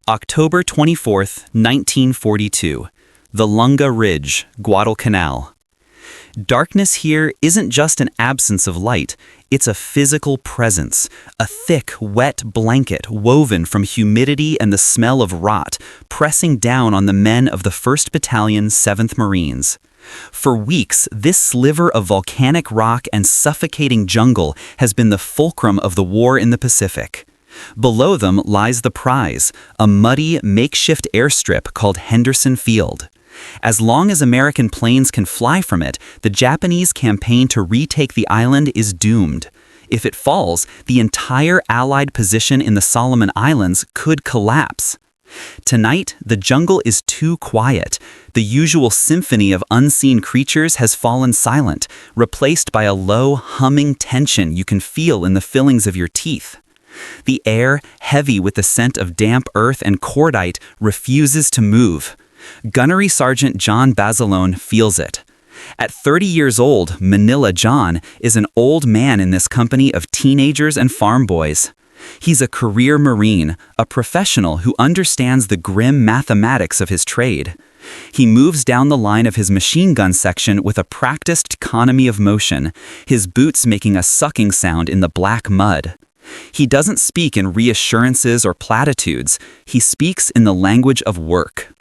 October 24th, 1942. The Lunga Ridge, Guadalcanal. Darkness here isn't just an absence of light, it's a physical presence, a thick, wet blanket woven from humidity and the smell of rot, pressing down on the men of the 1st Battalion, 7th Marines. For weeks, this sliver of volcanic rock and suffocating jungle has been the fulcrum of the war in the Pacific. Below them lies the prize, a muddy, makeshift airstrip called Henderson Field. As long as American planes can fly from it, the Japanese campaign to retake the island is doomed. If it falls, the entire Allied position in the Solomon Islands could collapse. Tonight, the jungle is too quiet. The usual symphony of unseen creatures has fallen silent, replaced by a low, humming tension you can feel in the fillings of your teeth. The air, heavy with the scent of damp earth and cordite, refuses to move. Gunnery Sergeant John Basilone feels it. At 30 years old, Manila John is an old man in this company of teenagers and farm boys. He's a career Marine, a professional who understands the grim mathematics of his trade. He moves down the line of his machine gun section with a practiced economy of motion, his boots making a sucking sound in the black mud. He doesn't speak in reassurances or platitudes, he speaks in the language of work.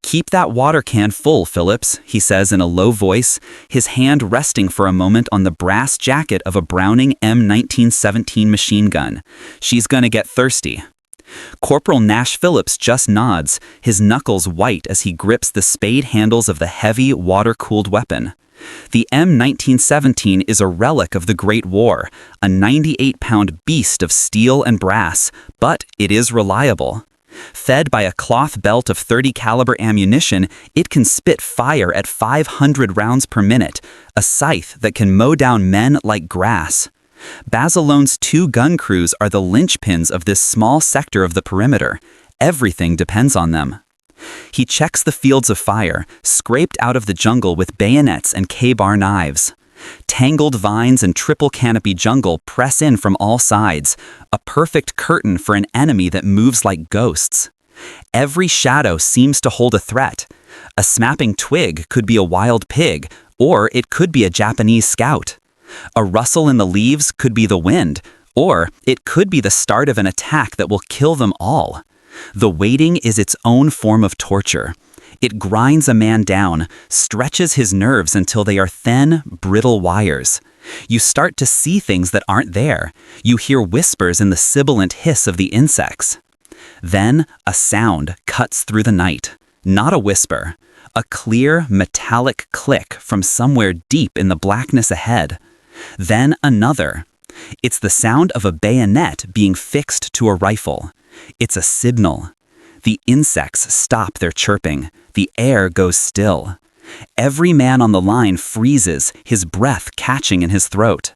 "Keep that water can full, Phillips," he says in a low voice, his hand resting for a moment on the brass jacket of a Browning M1917 machine gun. "She's gonna get thirsty." Corporal Nash Phillips just nods, his knuckles white as he grips the spade handles of the heavy, water-cooled weapon. The M1917 is a relic of the Great War, a 98-pound beast of steel and brass, but it is reliable. Fed by a cloth belt of .30 caliber ammunition, it can spit fire at 500 rounds per minute, a scythe that can mow down men like grass. Basilone's 2 gun crews are the linchpins of this small sector of the perimeter. Everything depends on them. He checks the fields of fire, scraped out of the jungle with bayonets and K-bar knives. Tangled vines and triple canopy jungle press in from all sides, a perfect curtain for an enemy that moves like ghosts. Every shadow seems to hold a threat. A snapping twig could be a wild pig, or it could be a Japanese scout. A rustle in the leaves could be the wind, or it could be the start of an attack that will kill them all. The waiting is its own form of torture. It grinds a man down, stretches his nerves until they are thin, brittle wires. You start to see things that aren't there. You hear whispers in the sibilant hiss of the insects. Then a sound cuts through the night. Not a whisper. A clear, metallic click from somewhere deep in the blackness ahead. Then another. It's the sound of a bayonet being fixed to a rifle. It's a signal. The insects stop their chirping. The air goes still. Every man on the line freezes, his breath catching in his throat.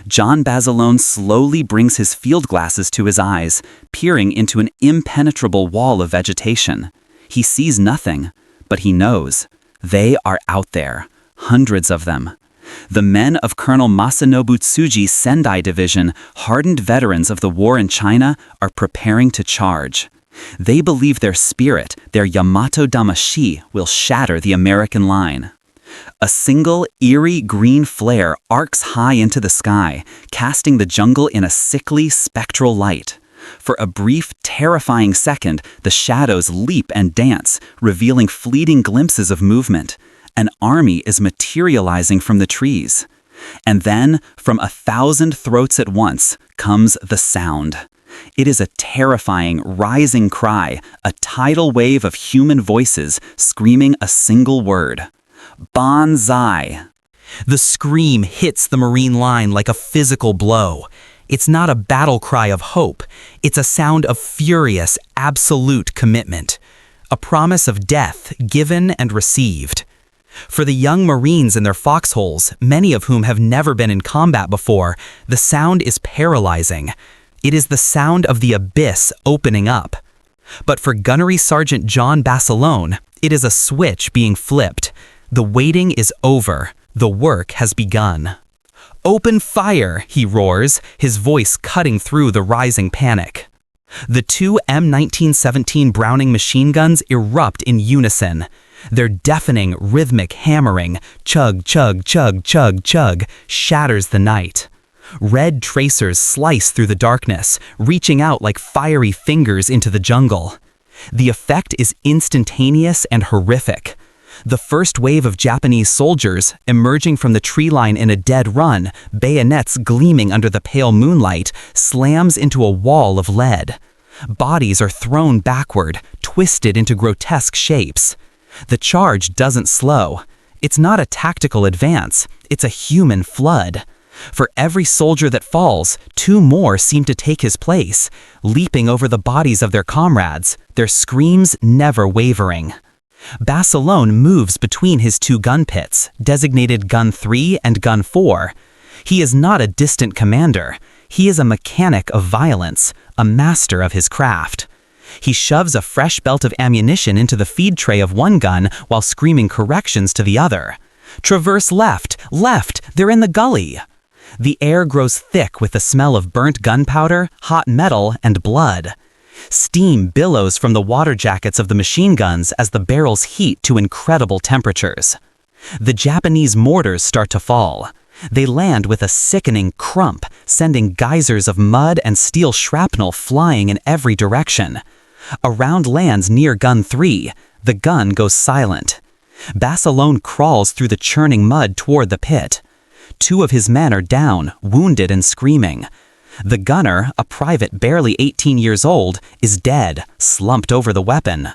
John Basilone slowly brings his field glasses to his eyes, peering into an impenetrable wall of vegetation. He sees nothing, but he knows. They are out there, hundreds of them. The men of Colonel Masanobu Tsuji's Sendai Division, hardened veterans of the war in China, are preparing to charge. They believe their spirit, their Yamato Damashi, will shatter the American line. A single, eerie green flare arcs high into the sky, casting the jungle in a sickly, spectral light. For a brief, terrifying second, the shadows leap and dance, revealing fleeting glimpses of movement. An army is materializing from the trees. And then, from 1,000 throats at once, comes the sound. It is a terrifying, rising cry, a tidal wave of human voices screaming a single word. Banzai! The scream hits the Marine line like a physical blow. It's not a battle cry of hope. It's a sound of furious, absolute commitment. A promise of death given and received. For the young Marines in their foxholes, many of whom have never been in combat before, the sound is paralyzing. It is the sound of the abyss opening up. But for Gunnery Sergeant John Basilone, it is a switch being flipped. The waiting is over. The work has begun. "Open fire!" he roars, his voice cutting through the rising panic. The two M1917 Browning machine guns erupt in unison. Their deafening, rhythmic hammering, chug, chug, chug, chug, chug, shatters the night. Red tracers slice through the darkness, reaching out like fiery fingers into the jungle. The effect is instantaneous and horrific. The first wave of Japanese soldiers, emerging from the tree line in a dead run, bayonets gleaming under the pale moonlight, slams into a wall of lead. Bodies are thrown backward, twisted into grotesque shapes. The charge doesn't slow. It's not a tactical advance, it's a human flood. For every soldier that falls, two more seem to take his place, leaping over the bodies of their comrades, their screams never wavering. Basilone moves between his two gun pits, designated Gun 3 and Gun 4. He is not a distant commander. He is a mechanic of violence, a master of his craft. He shoves a fresh belt of ammunition into the feed tray of one gun while screaming corrections to the other. "Traverse left, left, they're in the gully." The air grows thick with the smell of burnt gunpowder, hot metal, and blood. Steam billows from the water jackets of the machine guns as the barrels heat to incredible temperatures. The Japanese mortars start to fall. They land with a sickening crump, sending geysers of mud and steel shrapnel flying in every direction. A round lands near Gun 3. The gun goes silent. Basilone crawls through the churning mud toward the pit. Two of his men are down, wounded and screaming. The gunner, a private barely 18 years old, is dead, slumped over the weapon.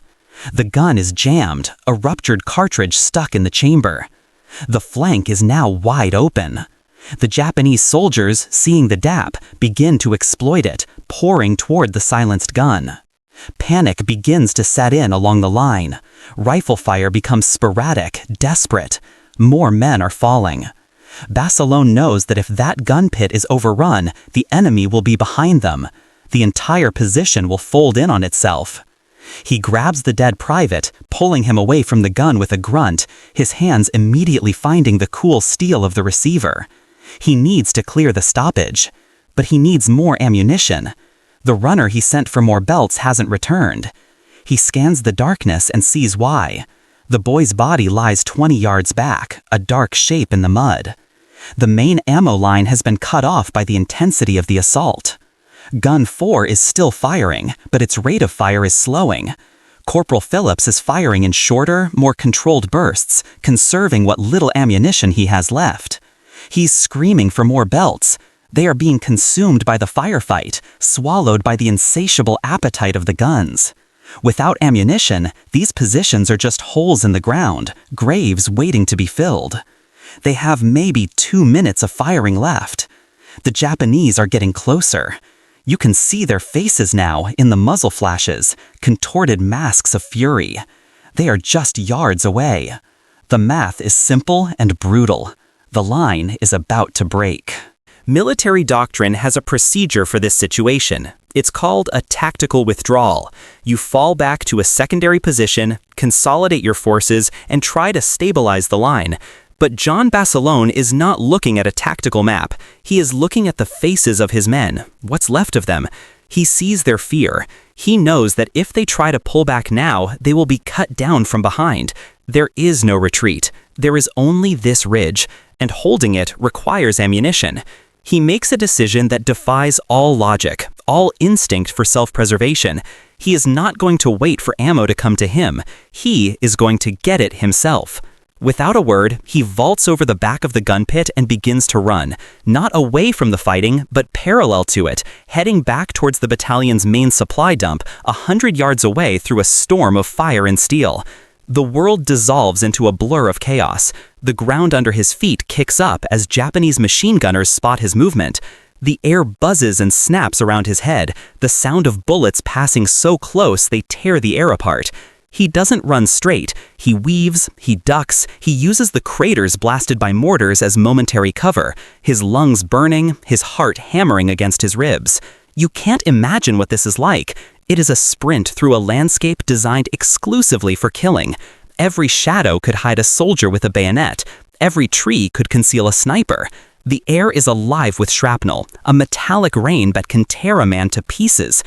The gun is jammed, a ruptured cartridge stuck in the chamber. The flank is now wide open. The Japanese soldiers, seeing the gap, begin to exploit it, pouring toward the silenced gun. Panic begins to set in along the line. Rifle fire becomes sporadic, desperate. More men are falling. Basilone knows that if that gun pit is overrun, the enemy will be behind them. The entire position will fold in on itself. He grabs the dead private, pulling him away from the gun with a grunt, his hands immediately finding the cool steel of the receiver. He needs to clear the stoppage. But he needs more ammunition. The runner he sent for more belts hasn't returned. He scans the darkness and sees why. The boy's body lies 20 yards back, a dark shape in the mud. The main ammo line has been cut off by the intensity of the assault. Gun 4 is still firing, but its rate of fire is slowing. Corporal Phillips is firing in shorter, more controlled bursts, conserving what little ammunition he has left. He's screaming for more belts. They are being consumed by the firefight, swallowed by the insatiable appetite of the guns. Without ammunition, these positions are just holes in the ground, graves waiting to be filled. They have maybe 2 minutes of firing left. The Japanese are getting closer. You can see their faces now in the muzzle flashes, contorted masks of fury. They are just yards away. The math is simple and brutal. The line is about to break. Military doctrine has a procedure for this situation. It's called a tactical withdrawal. You fall back to a secondary position, consolidate your forces, and try to stabilize the line. But John Basilone is not looking at a tactical map. He is looking at the faces of his men, what's left of them. He sees their fear. He knows that if they try to pull back now, they will be cut down from behind. There is no retreat. There is only this ridge, and holding it requires ammunition. He makes a decision that defies all logic, all instinct for self-preservation. He is not going to wait for ammo to come to him. He is going to get it himself. Without a word, he vaults over the back of the gun pit and begins to run, not away from the fighting, but parallel to it, heading back towards the battalion's main supply dump, 100 yards away through a storm of fire and steel. The world dissolves into a blur of chaos. The ground under his feet kicks up as Japanese machine gunners spot his movement. The air buzzes and snaps around his head, the sound of bullets passing so close they tear the air apart. He doesn't run straight. He weaves, he ducks, he uses the craters blasted by mortars as momentary cover, his lungs burning, his heart hammering against his ribs. You can't imagine what this is like. It is a sprint through a landscape designed exclusively for killing. Every shadow could hide a soldier with a bayonet. Every tree could conceal a sniper. The air is alive with shrapnel, a metallic rain that can tear a man to pieces.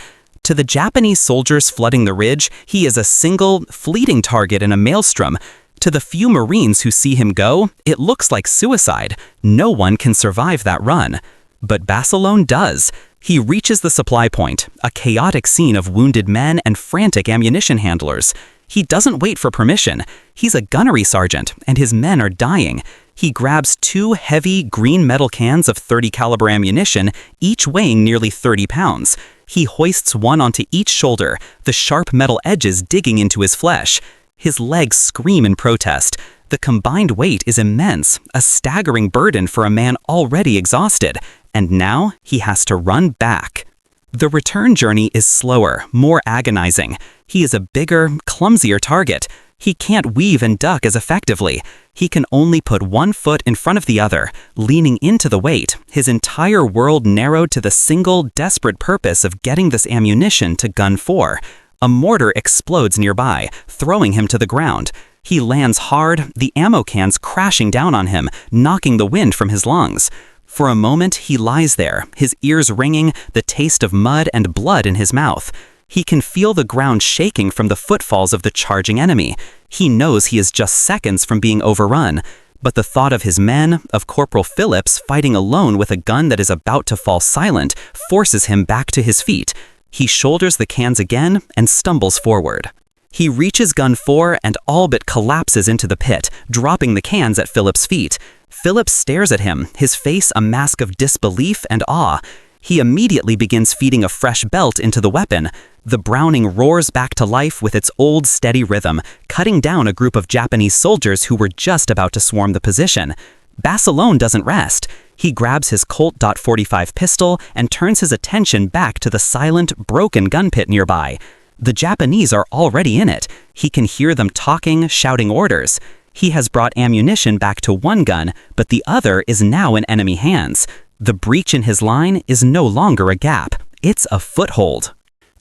To the Japanese soldiers flooding the ridge, he is a single, fleeting target in a maelstrom. To the few Marines who see him go, it looks like suicide. No one can survive that run. But Basilone does. He reaches the supply point, a chaotic scene of wounded men and frantic ammunition handlers. He doesn't wait for permission. He's a gunnery sergeant, and his men are dying. He grabs 2 heavy green metal cans of .30 caliber ammunition, each weighing nearly 30 pounds. He hoists one onto each shoulder, the sharp metal edges digging into his flesh. His legs scream in protest. The combined weight is immense, a staggering burden for a man already exhausted. And now he has to run back. The return journey is slower, more agonizing. He is a bigger, clumsier target. He can't weave and duck as effectively. He can only put one foot in front of the other, leaning into the weight, his entire world narrowed to the single, desperate purpose of getting this ammunition to Gun 4. A mortar explodes nearby, throwing him to the ground. He lands hard, the ammo cans crashing down on him, knocking the wind from his lungs. For a moment, he lies there, his ears ringing, the taste of mud and blood in his mouth. He can feel the ground shaking from the footfalls of the charging enemy. He knows he is just seconds from being overrun. But the thought of his men, of Corporal Phillips fighting alone with a gun that is about to fall silent, forces him back to his feet. He shoulders the cans again and stumbles forward. He reaches Gun 4 and all but collapses into the pit, dropping the cans at Phillips' feet. Phillips stares at him, his face a mask of disbelief and awe. He immediately begins feeding a fresh belt into the weapon. The Browning roars back to life with its old steady rhythm, cutting down a group of Japanese soldiers who were just about to swarm the position. Basilone doesn't rest. He grabs his Colt .45 pistol and turns his attention back to the silent, broken gun pit nearby. The Japanese are already in it. He can hear them talking, shouting orders. He has brought ammunition back to one gun, but the other is now in enemy hands. The breach in his line is no longer a gap. It's a foothold.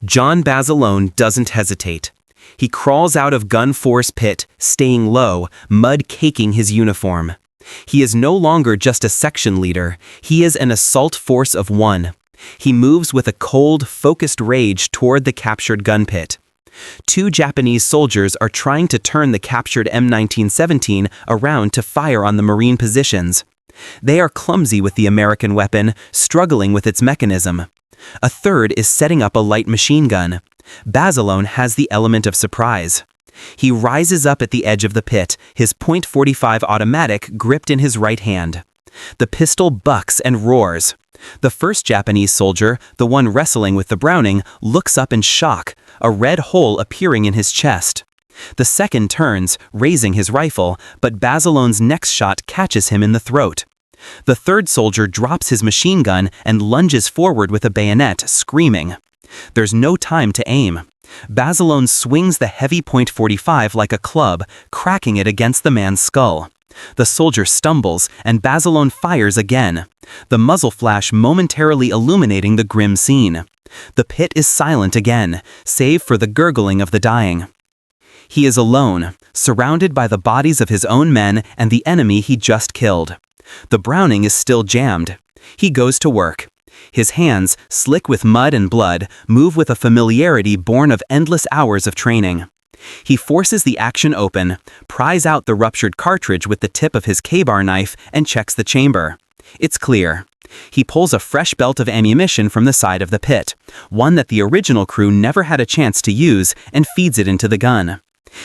John Basilone doesn't hesitate. He crawls out of Gun 4's pit, staying low, mud caking his uniform. He is no longer just a section leader. He is an assault force of one. He moves with a cold, focused rage toward the captured gun pit. 2 Japanese soldiers are trying to turn the captured M1917 around to fire on the Marine positions. They are clumsy with the American weapon, struggling with its mechanism. A third is setting up a light machine gun. Basilone has the element of surprise. He rises up at the edge of the pit, his .45 automatic gripped in his right hand. The pistol bucks and roars. The first Japanese soldier, the one wrestling with the Browning, looks up in shock, a red hole appearing in his chest. The second turns, raising his rifle, but Basilone's next shot catches him in the throat. The third soldier drops his machine gun and lunges forward with a bayonet, screaming. There's no time to aim. Basilone swings the heavy .45 like a club, cracking it against the man's skull. The soldier stumbles, and Basilone fires again, the muzzle flash momentarily illuminating the grim scene. The pit is silent again, save for the gurgling of the dying. He is alone, surrounded by the bodies of his own men and the enemy he just killed. The Browning is still jammed. He goes to work. His hands, slick with mud and blood, move with a familiarity born of endless hours of training. He forces the action open, pries out the ruptured cartridge with the tip of his K-bar knife, and checks the chamber. It's clear. He pulls a fresh belt of ammunition from the side of the pit, one that the original crew never had a chance to use, and feeds it into the gun.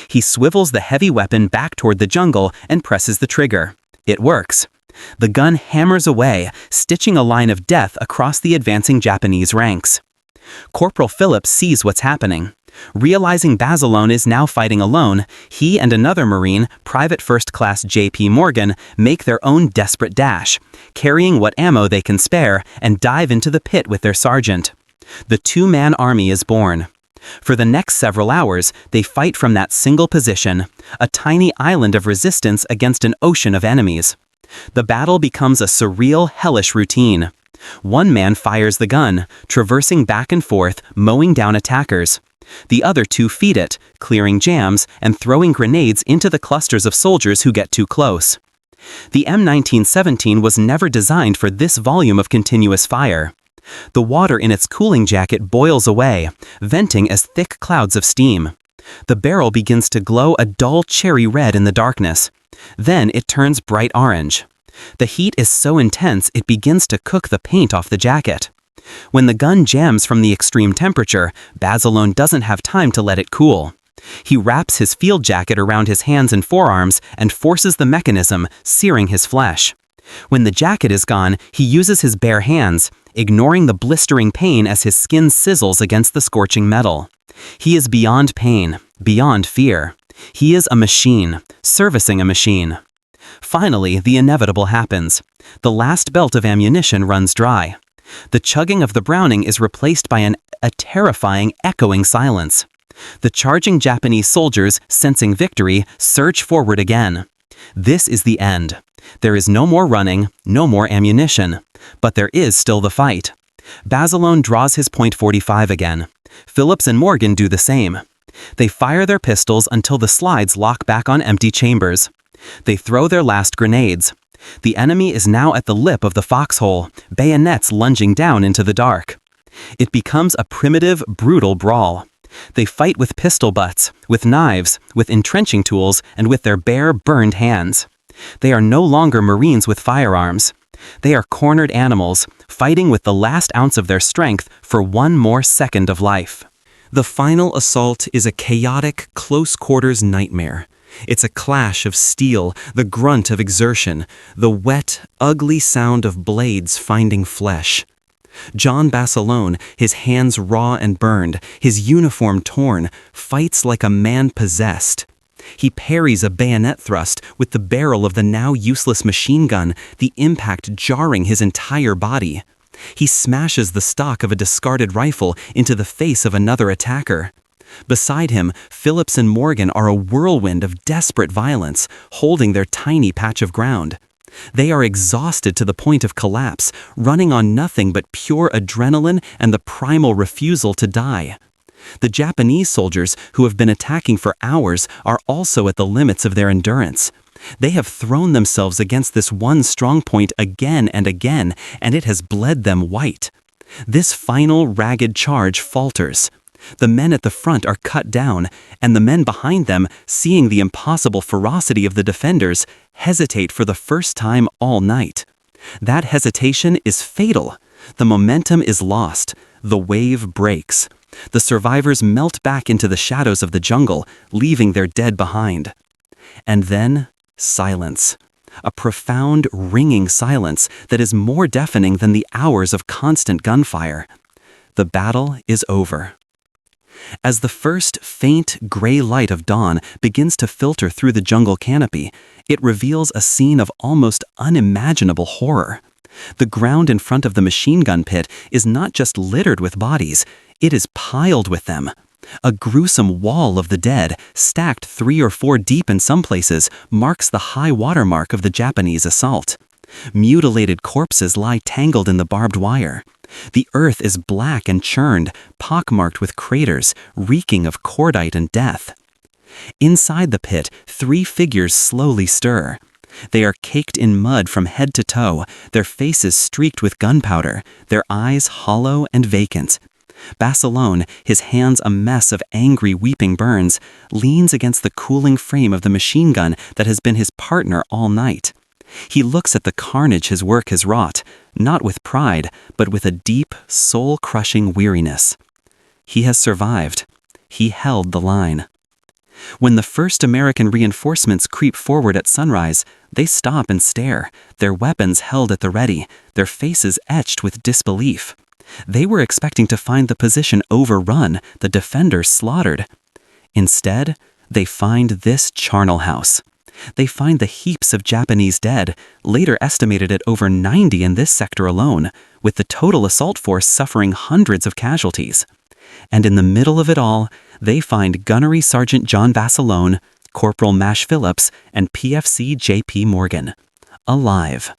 He swivels the heavy weapon back toward the jungle and presses the trigger. It works. The gun hammers away, stitching a line of death across the advancing Japanese ranks. Corporal Phillips sees what's happening. Realizing Basilone is now fighting alone, he and another Marine, Private First Class J.P. Morgan, make their own desperate dash, carrying what ammo they can spare, and dive into the pit with their sergeant. The 2-man army is born. For the next several hours, they fight from that single position, a tiny island of resistance against an ocean of enemies. The battle becomes a surreal, hellish routine. One man fires the gun, traversing back and forth, mowing down attackers. The other 2 feed it, clearing jams and throwing grenades into the clusters of soldiers who get too close. The M1917 was never designed for this volume of continuous fire. The water in its cooling jacket boils away, venting as thick clouds of steam. The barrel begins to glow a dull cherry red in the darkness. Then it turns bright orange. The heat is so intense it begins to cook the paint off the jacket. When the gun jams from the extreme temperature, Basilone doesn't have time to let it cool. He wraps his field jacket around his hands and forearms and forces the mechanism, searing his flesh. When the jacket is gone, he uses his bare hands, ignoring the blistering pain as his skin sizzles against the scorching metal. He is beyond pain, beyond fear. He is a machine, servicing a machine. Finally, the inevitable happens. The last belt of ammunition runs dry. The chugging of the Browning is replaced by a terrifying, echoing silence. The charging Japanese soldiers, sensing victory, surge forward again. This is the end. There is no more running, no more ammunition. But there is still the fight. Basilone draws his .45 again. Phillips and Morgan do the same. They fire their pistols until the slides lock back on empty chambers. They throw their last grenades. The enemy is now at the lip of the foxhole, bayonets lunging down into the dark. It becomes a primitive, brutal brawl. They fight with pistol butts, with knives, with entrenching tools, and with their bare, burned hands. They are no longer Marines with firearms. They are cornered animals, fighting with the last ounce of their strength for one more second of life. The final assault is a chaotic, close-quarters nightmare. It's a clash of steel, the grunt of exertion, the wet, ugly sound of blades finding flesh. John Basilone, his hands raw and burned, his uniform torn, fights like a man possessed. He parries a bayonet thrust with the barrel of the now useless machine gun, the impact jarring his entire body. He smashes the stock of a discarded rifle into the face of another attacker. Beside him, Phillips and Morgan are a whirlwind of desperate violence, holding their tiny patch of ground. They are exhausted to the point of collapse, running on nothing but pure adrenaline and the primal refusal to die. The Japanese soldiers, who have been attacking for hours, are also at the limits of their endurance. They have thrown themselves against this one strong point again and again, and it has bled them white. This final ragged charge falters. The men at the front are cut down, and the men behind them, seeing the impossible ferocity of the defenders, hesitate for the first time all night. That hesitation is fatal. The momentum is lost. The wave breaks. The survivors melt back into the shadows of the jungle, leaving their dead behind. And then, silence. A profound, ringing silence that is more deafening than the hours of constant gunfire. The battle is over. As the first faint, gray light of dawn begins to filter through the jungle canopy, it reveals a scene of almost unimaginable horror. The ground in front of the machine gun pit is not just littered with bodies, it is piled with them. A gruesome wall of the dead, stacked 3 or 4 deep in some places, marks the high water mark of the Japanese assault. Mutilated corpses lie tangled in the barbed wire. The earth is black and churned, pockmarked with craters, reeking of cordite and death. Inside the pit, 3 figures slowly stir. They are caked in mud from head to toe, their faces streaked with gunpowder, their eyes hollow and vacant. Basilone, his hands a mess of angry, weeping burns, leans against the cooling frame of the machine gun that has been his partner all night. He looks at the carnage his work has wrought, not with pride, but with a deep, soul-crushing weariness. He has survived. He held the line. When the first American reinforcements creep forward at sunrise, they stop and stare, their weapons held at the ready, their faces etched with disbelief. They were expecting to find the position overrun, the defenders slaughtered. Instead, they find this charnel house. They find the heaps of Japanese dead, later estimated at over 90 in this sector alone, with the total assault force suffering hundreds of casualties. And in the middle of it all, they find Gunnery Sergeant John Basilone, Corporal Mash Phillips, and PFC J.P. Morgan. Alive.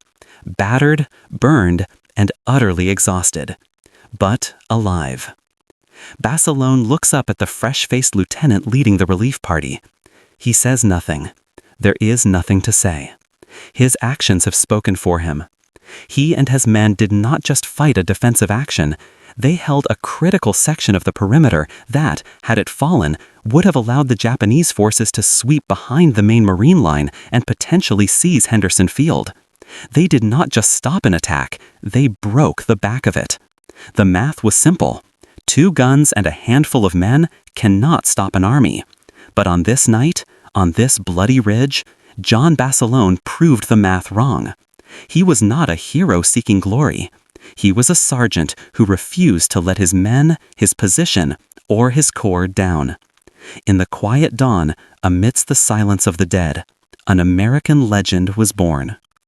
Battered, burned, and utterly exhausted. But alive. Basilone looks up at the fresh-faced lieutenant leading the relief party. He says nothing. There is nothing to say. His actions have spoken for him. He and his men did not just fight a defensive action. They held a critical section of the perimeter that, had it fallen, would have allowed the Japanese forces to sweep behind the main marine line and potentially seize Henderson Field. They did not just stop an attack, they broke the back of it. The math was simple. 2 guns and a handful of men cannot stop an army. But on this night, on this bloody ridge, John Basilone proved the math wrong. He was not a hero seeking glory. He was a sergeant who refused to let his men, his position, or his corps down. In the quiet dawn, amidst the silence of the dead, an American legend was born.